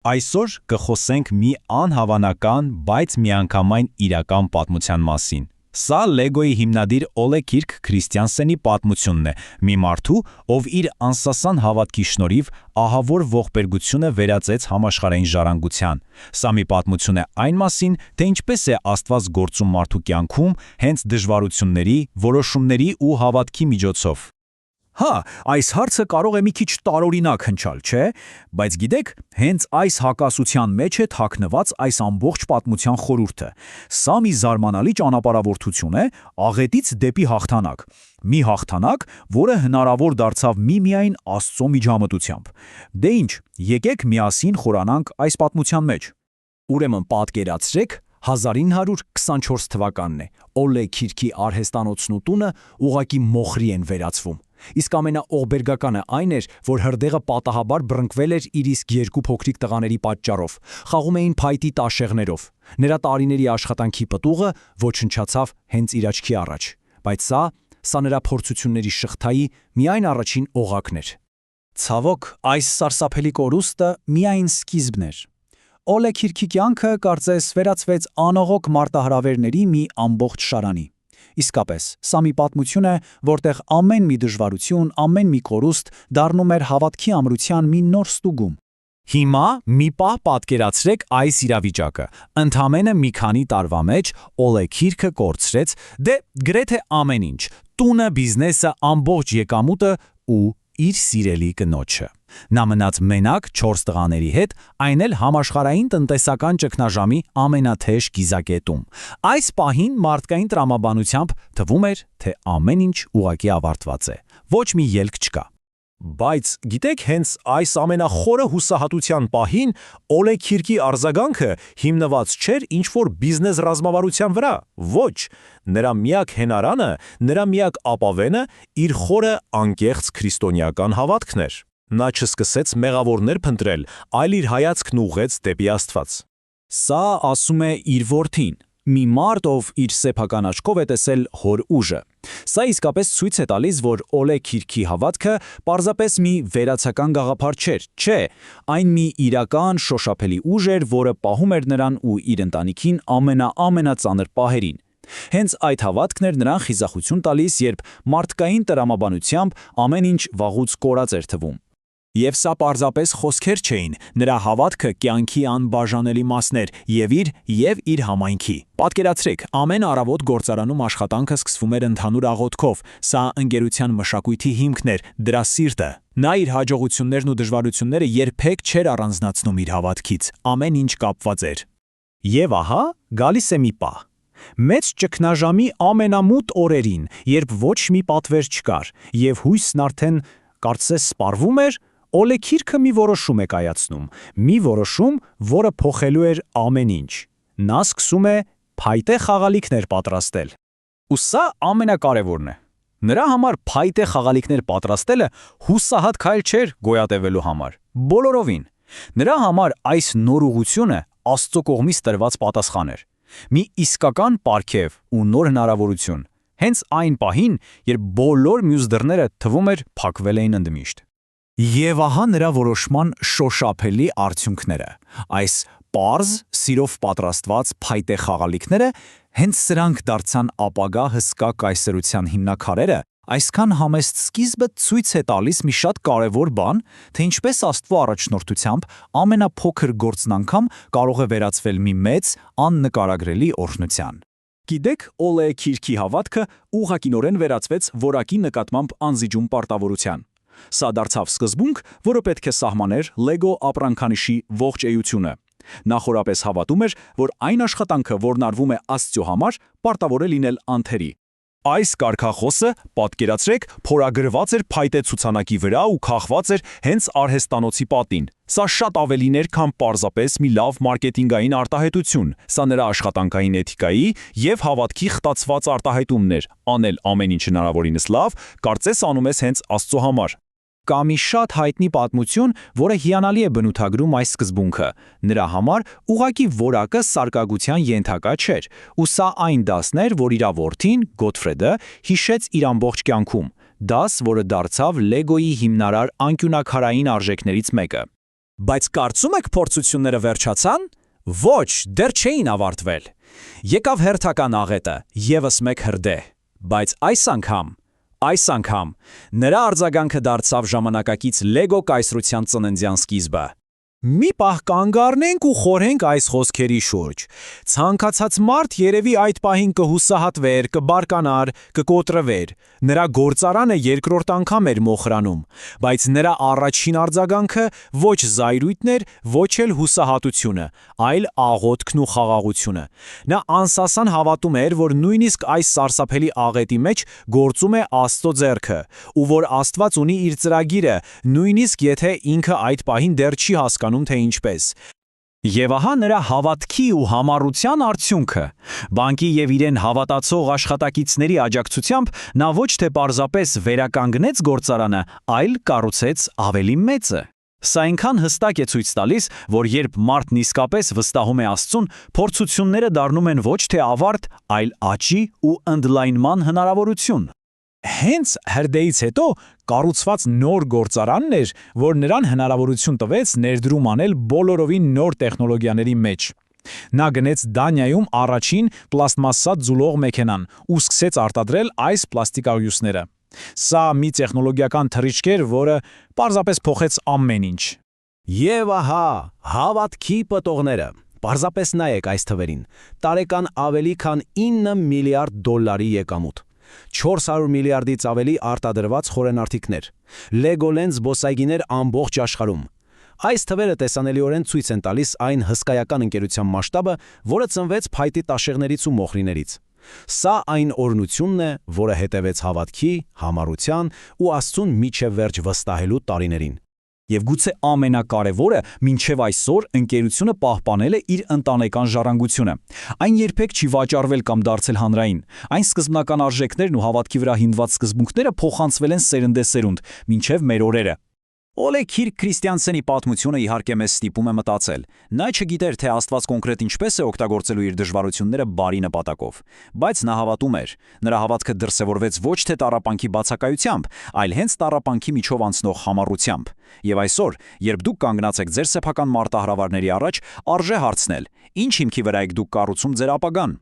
Այսօր կխոսենք մի անհավանական, բայց միանգամայն իրական պատմության մասին։ Սա Լեգոյի հիմնադիր Օլե Քիրք Քրիստիանսենի պատմությունն է, մի մարդու, ով իր անսասան հավատքի շնորհիվ ահավոր ողբերգությունը վերածեց համաշխարհային ժառանգության։ Սա մի պատմություն է այն մասին, թե ինչպես է Աստված գործում մարդու կյանքում հենց դժվարությունների, որոշումների ու հավատքի միջոցով։ Այս հարցը կարող է մի քիչ տարօրինակ հնչալ, չէ՞, բայց գիտեք, հենց այս հակասության մեջ է թաքնված այս ամբողջ պատմության խորհուրդը։ Սա մի զարմանալի ճանապարհորդություն է աղետից դեպի հաղթանակ։ Մի հաղթանակ, որը հնարավոր դարձավ միմիայն Աստծո միջամտությամբ։ Դե ինչ, եկեք միասին խորանանք այս պատմության մեջ։ Ուրեմն պատկերացրեք 1924 թվականն է։ Օլե Քիրքի արհեստանոցն ու տունը ուղղակի մոխրի են վերածվում։ Իսկ ամենաօղբերգականը այն էր, որ հրդեհը պատահաբար բռնկվել էր իր իսկ երկու փոքրիկ տղաների պատճառով, խաղում էին փայտի տաշեղներով։ Նրա տարիների աշխատանքի պտուղը ոչնչացավ հենց իր աչքի առաջ։ Բայց սա նրա փորձությունների շղթայի միայն առաջին օղակն էր։ Ցավոք, այս սարսափելի կորուստը միայն սկիզբն էր։ Օլե Քիրքի կյանքը կարծես վերածվեց անողոք մարտահրավերների մի ամբողջ շարանի։ Իսկապես, սա մի պատմություն է, որտեղ ամեն մի դժվարություն, ամեն մի կորուստ դառնում էր հավատքի ամրության մի նոր ստուգում։ Հիմա մի պահ պատկերացրեք այս իրավիճակը։ Ընդամենը մի քանի տարվա մեջ Օլե Քիրքը կորցրեց գրեթե ամեն ինչ՝ տունը, բիզնեսը, ամբողջ եկամուտը ու իր սիրելի կնոջը։ Նա մնաց մենակ 4 տղաների հետ, այն էլ համաշխարհային տնտեսական ճգնաժամի ամենաթեժ կիզակետում։ Այս պահին մարդկային տրամաբանությամբ թվում էր, թե ամեն ինչ ուղղակի ավարտված է։ Ոչ մի ելք չկա։ Բայց գիտեք, հենց այս ամենախորը հուսահատության պահին Օլե Քիրքի արձագանքը հիմնված չէր ինչ-որ բիզնես ռազմավարության վրա։ Ոչ, նրա միակ հենարանը, նրա միակ ապավենը իր խորը անկեղծ քրիստոնեական հավատքն էր։ Նա չսկսեց մեղավորներ փնտրել, այլ իր հայացքն ուղղեց դեպի Աստված։ Սա ասում է իր որդին, մի մարդ, ով իր սեփական աչքով է տեսել հոր ուժը։ Սա իսկապես ցույց է տալիս, որ Օլե Քիրքի հավատքը պարզապես մի վերացական գաղափար չէ, այն մի իրական շոշափելի ուժ էր, որը պահում էր նրան ու իր ընտանիքին ամենածանր պահերին։ Հենց այդ հավատքն էր նրան խիզախություն տալիս, երբ մարդկային տրամաբանությամբ ամեն ինչ վաղուց կորած էր թվում։ Եվ սա պարզապես խոսքեր չէին, նրա հավատքը կյանքի անբաժանելի մասն էր և իր համայնքի։ Պատկերացրեք, ամեն առավոտ գործարանում աշխատանքը սկսվում էր ընդհանուր աղոթքով, սա ընկերության մշակույթի հիմքն էր, դրա սիրտը։ Նա իր հաջողություններն ու դժվարությունները երբեք չէր առանձնացնում իր հավատքից, ամեն ինչ կապված էր։ Եվ ահա, գալիս է մի պահ։ Մեծ ճգնաժամի ամենամութ օրերին, երբ ոչ մի պատվեր չկար, և հույսն արդեն կարծես սպառվում էր, Օլե Քիրքը մի որոշում է կայացնում, մի որոշում, որը փոխելու էր ամեն ինչ։ Նա սկսում է փայտե խաղալիքներ պատրաստել։ Ու սա ամենակարևորն է։ Նրա համար փայտե խաղալիքներ պատրաստելը հուսահատ քայլ չէր գոյատևելու համար։ Բոլորովին։ Նրա համար այս նոր ուղղությունը Աստծո կողմից տրված պատասխան էր։ Մի իսկական պարգև ու նոր հնարավորություն։ Հենց այն պահին, երբ բոլոր մյուս դռները թվում էր փակվել էին ընդմիշտ։ Եվ ահա նրա որոշման շոշափելի արդյունքները։ Այս պարզ, սիրով պատրաստված փայտե խաղալիքները հենց սրանք դարձան ապագա հսկա կայսրության հիմնաքարերը, այսքան համեստ սկիզբը ցույց է տալիս մի շատ կարևոր բան, թե ինչպես Աստծո առաջնորդությամբ ամենափոքր գործն անգամ կարող է վերածվել մի մեծ, աննկարագրելի օրհնության։ Գիտեք, Օլե Քիրքի հավատքը ուղղակիորեն վերածվեց որակի նկատմամբ անզիջում պարտավորության։ Սա դարձավ սկզբունք, որը պետք է սահմաներ Լեգո ապրանքանիշի ողջ էությունը։ Նա խորապես հավատում էր, որ այն աշխատանքը, որն արվում է Աստծո համար, պարտավոր է լինել անթերի։ Այս կարգախոսը, պատկերացրեք, փորագրված էր փայտե ցուցանակի վրա ու քաղված էր հենց արհեստանոցի պատին։ Սա շատ ավելին էր, քան պարզապես մի լավ մարքեթինգային արտահայտություն։ Սա նրա աշխատանքային էթիկայի և հավատքի խտացված արտահայտումն էր։ Անել ամեն ինչ հնարավորինս լավ, կարծես անում ես հենց Աստծո համար։ Կա մի շատ հայտնի պատմություն, որը հիանալի է բնութագրում այս սկզբունքը։ Նրա համար ուղղակի որակը սարկագության ենթակա չէր, ու սա այն դասն էր, որ իր որդին Գոթֆրեդը հիշեց իր ամբողջ կյանքում։ Դաս, որը դարձավ Լեգոյի հիմնարար անկյունաքարային արժեքներից մեկը։ Բայց կարծում եք փորձությունները վերջացան։ Ոչ, դեռ չէին ավարտվել։ Եկավ հերթական աղետը, եւս մեկ հրդեհ, բայց այս անգամ նրա արձագանքը դարձավ ժամանակակից Lego կայսրության ծննդյան սկիզբը։ Մի պահ կանգ առնենք ու խորհենք այս խոսքերի շուրջ։ Ցանկացած մարդ երևի այդ պահին կհուսահատվեր, կբարկանար, կկոտրվեր։ Նրա գործարանը երկրորդ անգամ էր մոխրանում, բայց նրա առաջին արձագանքը ոչ զայրույթն էր, ոչ էլ հուսահատությունը, այլ աղոթքն ու խաղաղությունը։ Նա անսասան հավատում էր, որ նույնիսկ այս սարսափելի աղետի մեջ գործում է Աստծո ձեռքը, ու որ Աստված ունի իր ծրագիրը, նույնիսկ եթե ինքը այդ պահին դեռ չի հասկանում, թե ինչպես։ Եվ ահա նրա հավատքի ու համառության արդյունքը։ Բանկի եւ իրեն հավատացող աշխատակիցների աջակցությամբ նա ոչ թե պարզապես վերականգնեց գործարանը, այլ կառուցեց ավելի մեծը։ Սա այնքան հստակ է ցույց տալիս, որ երբ մարդն իսկապես վստահում է Աստծուն, փորձությունները դառնում են ոչ թե ավարտ, այլ աճի ու ընդլայնման հնարավորություն։ Հենց հրդեհից հետո կառուցված նոր գործարանն էր, որ նրան հնարավորություն տվեց ներդրում անել բոլորովին նոր տեխնոլոգիաների մեջ։ Նա գնեց Դանիայում առաջին պլաստմասսա ձուլող մեքենան ու սկսեց արտադրել այս պլաստիկահյուսները։ Սա մի տեխնոլոգիական թռիչք էր, որը պարզապես փոխեց ամեն ինչ։ Եվ ահա, հավատքի պտուղները։ Պարզապես նայեք այս թվերին։ Տարեկան ավելի քան 9 միլիարդ դոլարի եկամուտ։ 400 միլիարդից ավելի արտադրված խորենարդիկներ, Legoland զբոսայգիներ ամբողջ աշխարհում։ Այս թվերը տեսանելիորեն ցույց են տալիս այն հսկայական ընկերության մասշտաբը, որը ծնվեց փայտի տաշեղներից ու մոխրիներից։ Սա այն օրհնությունն է, որը հետևեց հավատքի, համառության ու Աստծուն միջև վերջ վստահելու տարիներին։ Եվ գուցե ամենակարևորը, մինչև այսօր ընկերությունը պահպանել է իր ընտանեկան ժառանգությունը։ Այն երբեք չի վաճառվել կամ դարձել հանրային։ Այն սկզբնական արժեքներն ու հավատքի վրա հիմնված սկզբունքները փոխանցվել են սերնդեսերունդ, մինչև մեր օրերը։ Օլե Քիրք Քրիստիանսենի պատմությունը իհարկե մեզ ստիպում է մտածել։ Նա չգիտեր, թե Աստված կոնկրետ ինչպես է օգտագործելու իր դժվարությունները բարի նպատակով, բայց նա հավատում էր։ Նրա հավատքը դրսևորվեց ոչ թե տառապանքի բացակայությամբ, այլ հենց տառապանքի միջով անցնող համառությամբ։ Եվ այսօր, երբ դուք կանգնած եք ձեր սեփական մարտահրավերների առաջ, արժե հարցնել. ինչ հիմքի վրա եք դուք կառուցում ձեր ապագան։